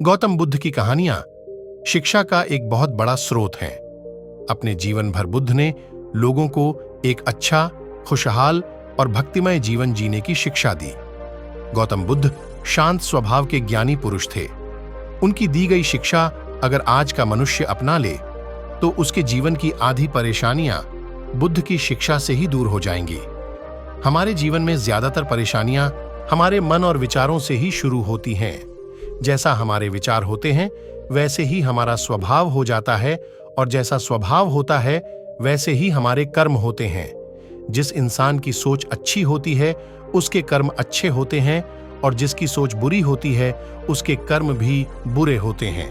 गौतम बुद्ध की कहानियां शिक्षा का एक बहुत बड़ा स्रोत हैं। अपने जीवन भर बुद्ध ने लोगों को एक अच्छा, खुशहाल और भक्तिमय जीवन जीने की शिक्षा दी। गौतम बुद्ध शांत स्वभाव के ज्ञानी पुरुष थे। उनकी दी गई शिक्षा अगर आज का मनुष्य अपना ले तो उसके जीवन की आधी परेशानियां बुद्ध की शिक्षा से ही दूर हो जाएंगी। हमारे जीवन में ज्यादातर परेशानियां हमारे मन और विचारों से ही शुरू होती हैं। जैसा हमारे विचार होते हैं वैसे ही हमारा स्वभाव हो जाता है, और जैसा स्वभाव होता है वैसे ही हमारे कर्म होते हैं। जिस इंसान की सोच अच्छी होती है उसके कर्म अच्छे होते हैं, और जिसकी सोच बुरी होती है उसके कर्म भी बुरे होते हैं।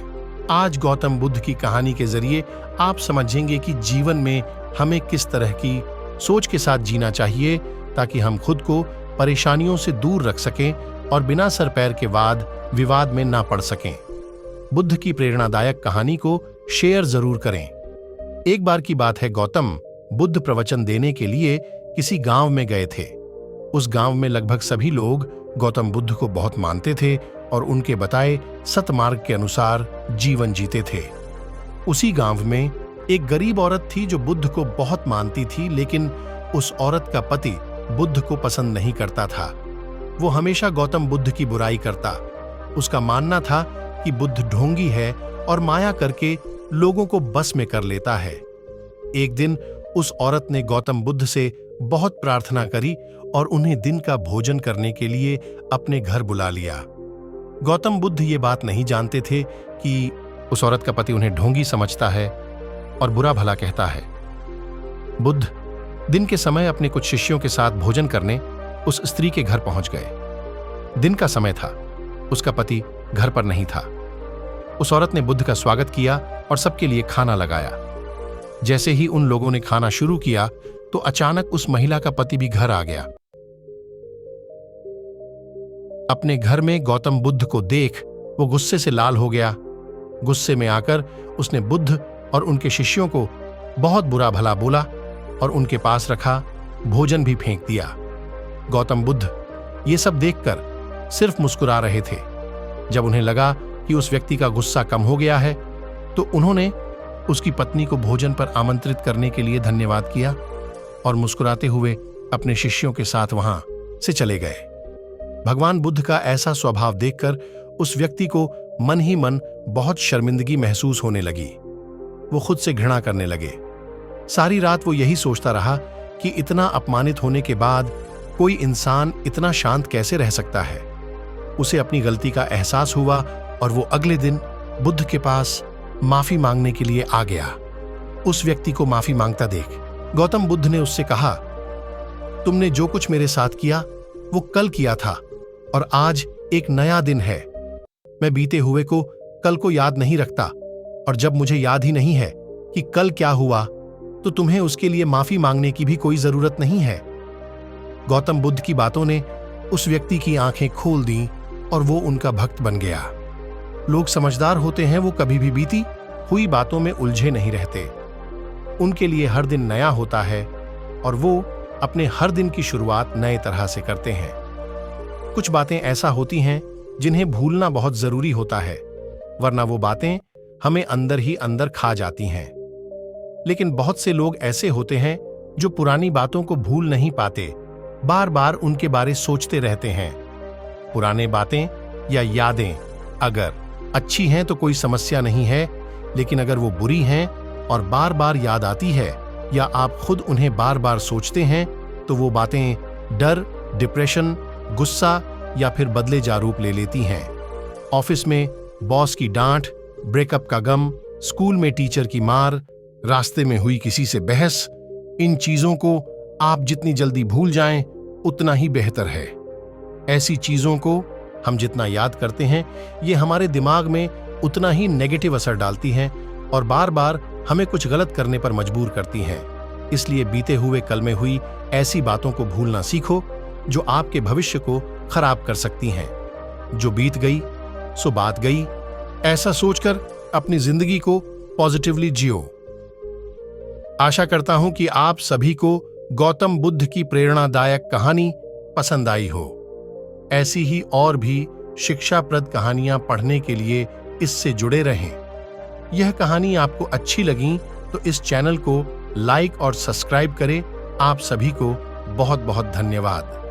आज गौतम बुद्ध की कहानी के जरिए आप समझेंगे कि जीवन में हमें किस तरह की सोच के साथ जीना चाहिए ताकि हम खुद को परेशानियों से दूर रख सकें और बिना सर पैर के वाद विवाद में ना पड़ सकें। बुद्ध की प्रेरणादायक कहानी को शेयर जरूर करें। एक बार की बात है, गौतम बुद्ध प्रवचन देने के लिए किसी गांव में गए थे। उस गांव में लगभग सभी लोग गौतम बुद्ध को बहुत मानते थे और उनके बताए सतमार्ग के अनुसार जीवन जीते थे। उसी गांव में एक गरीब औरत थी जो बुद्ध को बहुत मानती थी, लेकिन उस औरत का पति बुद्ध को पसंद नहीं करता था। वो हमेशा गौतम बुद्ध की बुराई करता। उसका मानना था कि बुद्ध ढोंगी है और माया करके लोगों को बस में कर लेता है। एक दिन उस औरत ने गौतम बुद्ध से बहुत प्रार्थना करी और उन्हें दिन का भोजन करने के लिए अपने घर बुला लिया। गौतम बुद्ध ये बात नहीं जानते थे कि उस औरत का पति उन्हें ढोंगी समझता है और बुरा भला कहता है। बुद्ध दिन के समय अपने कुछ शिष्यों के साथ भोजन करने उस स्त्री के घर पहुंच गए। दिन का समय था, उसका पति घर पर नहीं था। उस औरत ने बुद्ध का स्वागत किया और सबके लिए खाना लगाया। जैसे ही उन लोगों ने खाना शुरू किया तो अचानक उस महिला का पति भी घर आ गया। अपने घर में गौतम बुद्ध को देख वो गुस्से से लाल हो गया। गुस्से में आकर उसने बुद्ध और उनके शिष्यों को बहुत बुरा भला बोला और उनके पास रखा भोजन भी फेंक दिया। गौतम बुद्ध ये सब देखकर सिर्फ मुस्कुरा रहे थे। जब उन्हें लगा कि उस व्यक्ति का गुस्सा कम हो गया है तो उन्होंने उसकी पत्नी को भोजन पर आमंत्रित करने के लिए धन्यवाद किया और मुस्कुराते हुए अपने शिष्यों के साथ वहां से चले गए। भगवान बुद्ध का ऐसा स्वभाव देखकर उस व्यक्ति को मन ही मन बहुत शर्मिंदगी महसूस होने लगी। वो खुद से घृणा करने लगे। सारी रात वो यही सोचता रहा कि इतना अपमानित होने के बाद कोई इंसान इतना शांत कैसे रह सकता है। उसे अपनी गलती का एहसास हुआ और वो अगले दिन बुद्ध के पास माफी मांगने के लिए आ गया। उस व्यक्ति को माफी मांगता देख गौतम बुद्ध ने उससे कहा, तुमने जो कुछ मेरे साथ किया वो कल किया था और आज एक नया दिन है। मैं बीते हुए को कल को याद नहीं रखता, और जब मुझे याद ही नहीं है कि कल क्या हुआ तो तुम्हें उसके लिए माफी मांगने की भी कोई जरूरत नहीं है। गौतम बुद्ध की बातों ने उस व्यक्ति की आंखें खोल दी और वो उनका भक्त बन गया। लोग समझदार होते हैं, वो कभी भी बीती हुई बातों में उलझे नहीं रहते। उनके लिए हर दिन नया होता है और वो अपने हर दिन की शुरुआत नए तरह से करते हैं। कुछ बातें ऐसा होती हैं जिन्हें भूलना बहुत जरूरी होता है, वरना वो बातें हमें अंदर ही अंदर खा जाती हैं। लेकिन बहुत से लोग ऐसे होते हैं जो पुरानी बातों को भूल नहीं पाते, बार बार उनके बारे सोचते रहते हैं। पुराने बातें या यादें अगर अच्छी हैं तो कोई समस्या नहीं है, लेकिन अगर वो बुरी हैं और बार बार याद आती है या आप खुद उन्हें बार बार सोचते हैं तो वो बातें डर, डिप्रेशन, गुस्सा या फिर बदले जा रूप ले लेती हैं। ऑफिस में बॉस की डांट, ब्रेकअप का गम, स्कूल में टीचर की मार, रास्ते में हुई किसी से बहस, इन चीजों को आप जितनी जल्दी भूल जाएं उतना ही बेहतर है। ऐसी चीजों को हम जितना याद करते हैं ये हमारे दिमाग में उतना ही नेगेटिव असर डालती हैं और बार बार हमें कुछ गलत करने पर मजबूर करती हैं। इसलिए बीते हुए कल में हुई ऐसी बातों को भूलना सीखो जो आपके भविष्य को खराब कर सकती हैं। जो बीत गई सो बात गई, ऐसा सोचकर अपनी जिंदगी को पॉजिटिवली जियो। आशा करता हूं कि आप सभी को गौतम बुद्ध की प्रेरणादायक कहानी पसंद आई हो। ऐसी ही और भी शिक्षाप्रद कहानियां पढ़ने के लिए इससे जुड़े रहें। यह कहानी आपको अच्छी लगी तो इस चैनल को लाइक और सब्सक्राइब करें। आप सभी को बहुत बहुत धन्यवाद।